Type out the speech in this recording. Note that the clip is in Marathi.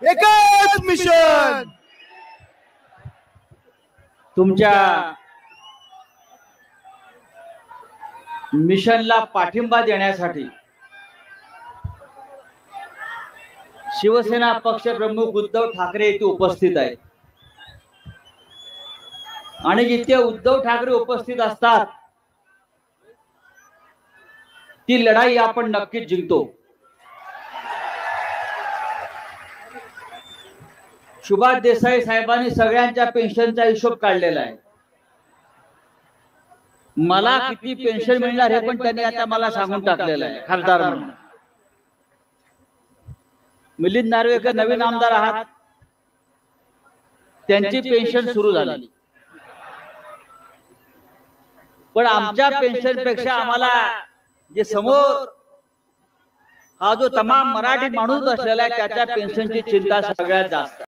एकच मिशन. तुमच्या मिशनला पाठिंबा देण्यासाठी शिवसेना पक्षप्रमुख उद्धव ठाकरे येथे उपस्थित आहेत आणि जिथे उद्धव ठाकरे उपस्थित असतात ती लढाई आपण नक्कीच जिंकतो. सुभाष देसाई साहेबांनी सगळ्यांच्या पेन्शनचा हिशोब काढलेला आहे. मला किती पेन्शन मिळणार हे पण त्यांनी आता मला सांगून टाकलेलं आहे खासदार म्हणून. मिलिंद नार्वेकर नवीन आमदार आहात, त्यांची पेन्शन सुरू झाली, पण आमच्या पेन्शन पेक्षा आम्हाला जे समोर हा जो तमाम मराठी माणूस बसलेला आहे त्याच्या पेन्शनची चिंता सगळ्यात जास्त.